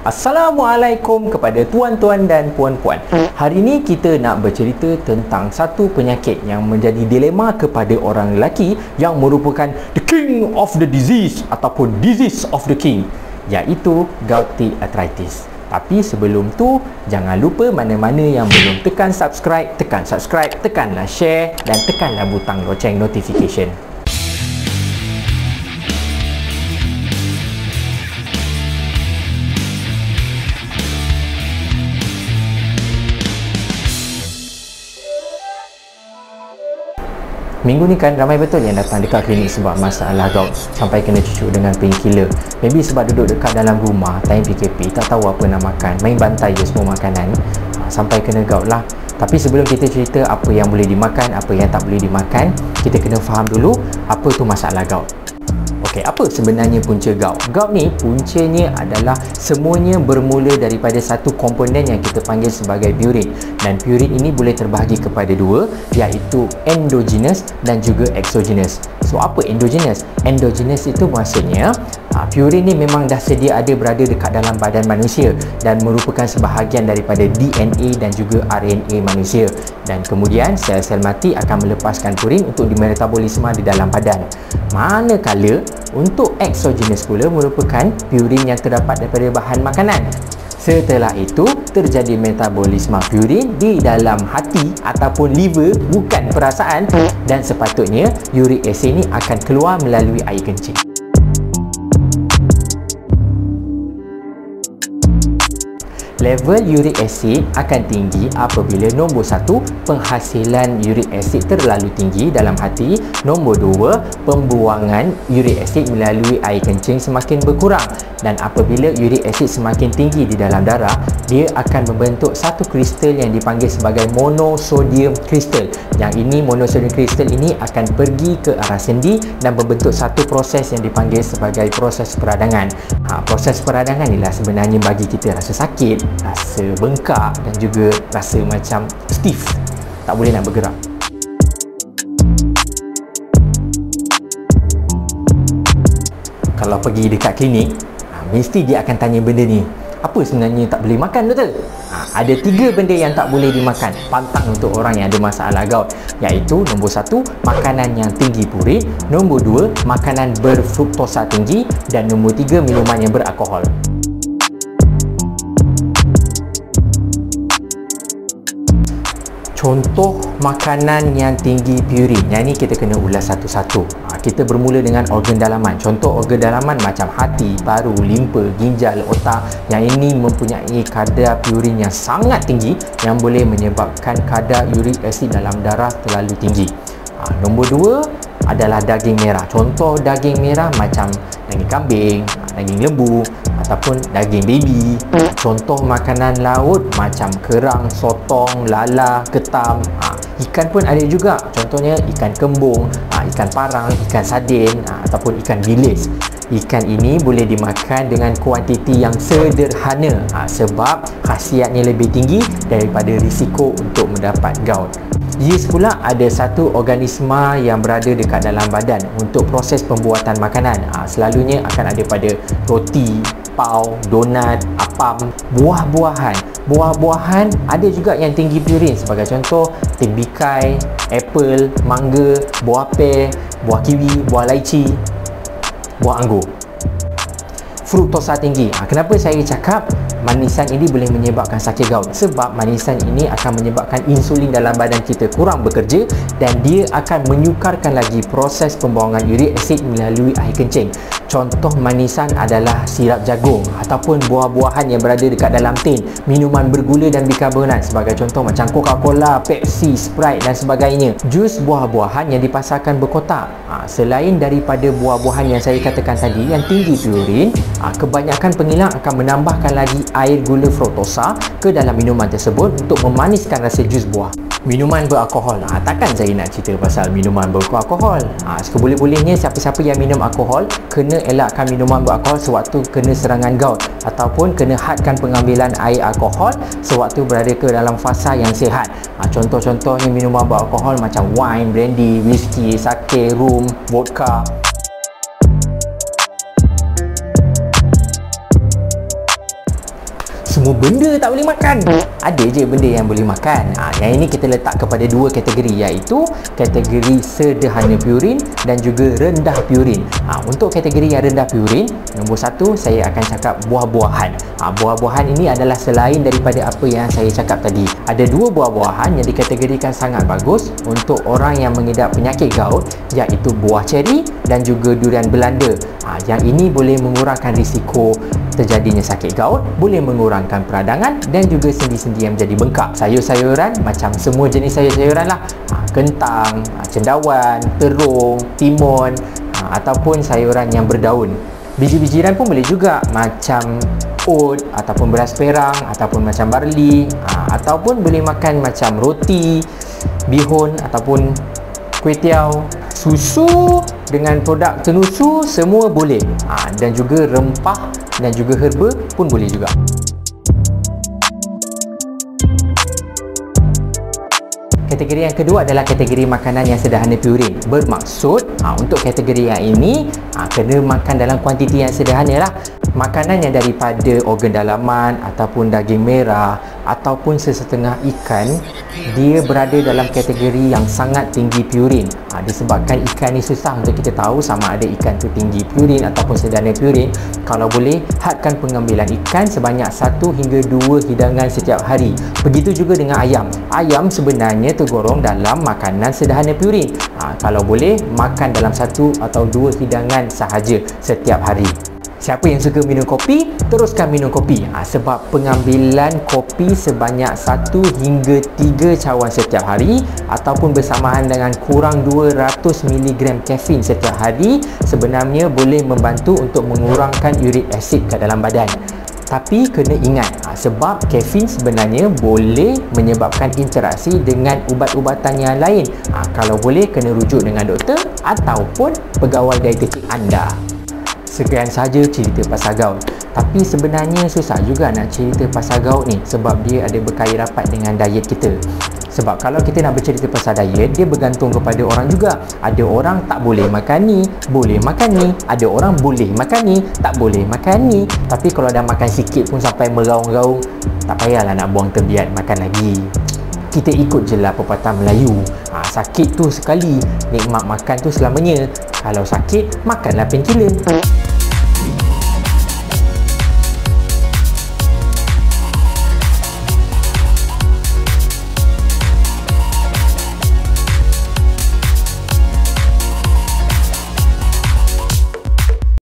Assalamualaikum kepada tuan-tuan dan puan-puan. Hari ini kita nak bercerita tentang satu penyakit yang menjadi dilema kepada orang lelaki yang merupakan the king of the disease ataupun disease of the king, iaitu gouty arthritis. Tapi sebelum tu, jangan lupa mana-mana yang belum tekan subscribe, tekanlah share dan tekanlah butang loceng notification. Minggu ni kan ramai betul yang datang dekat klinik sebab masalah gout sampai kena cucuk dengan painkiller. Maybe sebab duduk dekat dalam rumah time PKP, tak tahu apa nak makan, main bantai je semua makanan, sampai kena gout lah. Tapi sebelum kita cerita apa yang boleh dimakan, apa yang tak boleh dimakan, kita kena faham dulu apa tu masalah gout. Okey, apa sebenarnya punca gout? Gout ni puncanya adalah semuanya bermula daripada satu komponen yang kita panggil sebagai purin. Dan purin ini boleh terbahagi kepada dua, iaitu endogenous dan juga exogenous. So, apa endogenous? Endogenous itu maksudnya purin ni memang dah sedia ada berada dekat dalam badan manusia dan merupakan sebahagian daripada DNA dan juga RNA manusia. Dan kemudian sel-sel mati akan melepaskan purin untuk dimetabolisme di dalam badan. Manakala untuk exogenous pula merupakan purin yang terdapat daripada bahan makanan. Setelah itu terjadi metabolisme purin di dalam hati ataupun liver, bukan perasaan, dan sepatutnya uric acid ni akan keluar melalui air kencing. Level uric acid akan tinggi apabila nombor 1, penghasilan uric acid terlalu tinggi dalam hati. Nombor 2, pembuangan uric acid melalui air kencing semakin berkurang. Dan apabila uric acid semakin tinggi di dalam darah, dia akan membentuk satu kristal yang dipanggil sebagai monosodium kristal. Yang ini, monosodium kristal ini akan pergi ke arah sendi dan membentuk satu proses yang dipanggil sebagai proses peradangan. Proses peradangan inilah sebenarnya bagi kita rasa sakit, rasa bengkak dan juga rasa macam stiff, tak boleh nak bergerak. Kalau pergi dekat klinik, mesti dia akan tanya benda ni. Apa sebenarnya tak boleh makan, doktor? Ada 3 benda yang tak boleh dimakan, pantang untuk orang yang ada masalah gout, iaitu nombor 1, makanan yang tinggi purin, nombor 2, makanan berfruktosa tinggi, dan nombor 3, minuman yang beralkohol. Contoh makanan yang tinggi purin, yang ni kita kena ulas satu-satu. Kita bermula dengan organ dalaman. Contoh organ dalaman macam hati, paru, limpa, ginjal, otak. Yang ini mempunyai kadar purin yang sangat tinggi yang boleh menyebabkan kadar uric acid dalam darah terlalu tinggi. Nombor 2 adalah daging merah. Contoh daging merah macam daging kambing, daging lembu ataupun daging baby. Contoh makanan laut macam kerang, sotong, lala, ketam. Ikan pun ada juga. Contohnya ikan kembung, ikan parang, ikan sardin ataupun ikan bilis. Ikan ini boleh dimakan dengan kuantiti yang sederhana sebab khasiatnya lebih tinggi daripada risiko untuk mendapat gout. Yeast pula ada satu organisma yang berada dekat dalam badan untuk proses pembuatan makanan. Selalunya akan ada pada roti, pau, donat, apam, buah-buahan. Buah-buahan ada juga yang tinggi purin, sebagai contoh tembikai, apple, mangga, buah pear, buah kiwi, buah lychee, buah anggur. Fruktosa tinggi. Kenapa saya cakap manisan ini boleh menyebabkan sakit gout? Sebab manisan ini akan menyebabkan insulin dalam badan kita kurang bekerja dan dia akan menyukarkan lagi proses pembuangan uric acid melalui air kencing. Contoh manisan adalah sirap jagung ataupun buah-buahan yang berada dekat dalam tin, minuman bergula dan bikarbonat sebagai contoh macam Coca-Cola, Pepsi, Sprite dan sebagainya. Jus buah-buahan yang dipasarkan berkotak. Selain daripada buah-buahan yang saya katakan tadi yang tinggi purin, kebanyakan pengilang akan menambahkan lagi air gula fruktosa ke dalam minuman tersebut untuk memaniskan rasa jus buah. Minuman beralkohol, takkan saya nak cerita pasal minuman beralkohol. Seboleh-bolehnya siapa-siapa yang minum alkohol kena elakkan minuman beralkohol sewaktu kena serangan gout ataupun kena hadkan pengambilan air alkohol sewaktu berada ke dalam fasa yang sihat. Contoh-contohnya minuman beralkohol macam wine, brandy, whisky, sake, rum, vodka. semua benda tak boleh makan. Ada je benda yang boleh makan. Yang ini kita letak kepada dua kategori, iaitu kategori sederhana purin dan juga rendah purin. Untuk kategori yang rendah purin, nombor satu saya akan cakap buah-buahan. Buah-buahan ini adalah selain daripada apa yang saya cakap tadi. Ada dua buah-buahan yang dikategorikan sangat bagus untuk orang yang mengidap penyakit gout, iaitu buah ceri dan juga durian Belanda. Yang ini boleh mengurangkan risiko terjadinya sakit gout, boleh mengurangkan peradangan dan juga sendi-sendi yang menjadi bengkak. Sayur-sayuran macam semua jenis sayur-sayuran lah, kentang, cendawan, terung, timun, ataupun sayuran yang berdaun. Biji-bijian pun boleh juga, macam oat ataupun beras perang ataupun macam barley, ataupun boleh makan macam roti, bihun ataupun kuih tiaw, susu dengan produk tenusu semua boleh. Dan juga rempah dan juga herba pun boleh juga. Kategori yang kedua adalah kategori makanan yang sederhana purin. Bermaksud untuk kategori yang ini kena makan dalam kuantiti yang sederhana lah. Makanan yang daripada organ dalaman ataupun daging merah ataupun sesetengah ikan, dia berada dalam kategori yang sangat tinggi purin. Disebabkan ikan ni susah untuk kita tahu sama ada ikan tu tinggi purin ataupun sederhana purin. Kalau boleh, hadkan pengambilan ikan sebanyak 1 hingga 2 hidangan setiap hari. Begitu juga dengan ayam. Ayam sebenarnya tergolong dalam makanan sederhana purin. Kalau boleh, makan dalam 1 atau 2 hidangan sahaja setiap hari. Siapa yang suka minum kopi, teruskan minum kopi. Sebab pengambilan kopi sebanyak 1 hingga 3 cawan setiap hari ataupun bersamaan dengan kurang 200 mg kafein setiap hari sebenarnya boleh membantu untuk mengurangkan uric acid ke dalam badan. Tapi kena ingat, sebab kafein sebenarnya boleh menyebabkan interaksi dengan ubat-ubatan yang lain. Kalau boleh, kena rujuk dengan doktor ataupun pegawai dietetik anda. Sekian sahaja cerita pasal gout. Tapi sebenarnya susah juga nak cerita pasal gout ni, sebab dia ada berkait rapat dengan diet kita. Sebab kalau kita nak bercerita pasal diet, dia bergantung kepada orang juga. Ada orang tak boleh makan ni, boleh makan ni. Ada orang boleh makan ni, tak boleh makan ni. Tapi kalau dah makan sikit pun sampai meraung-raung, tak payahlah nak buang tebiat makan lagi. Kita ikut je lah pepatah Melayu. Sakit tu sekali, nikmat makan tu selamanya. Kalau sakit, makanlah painkiller.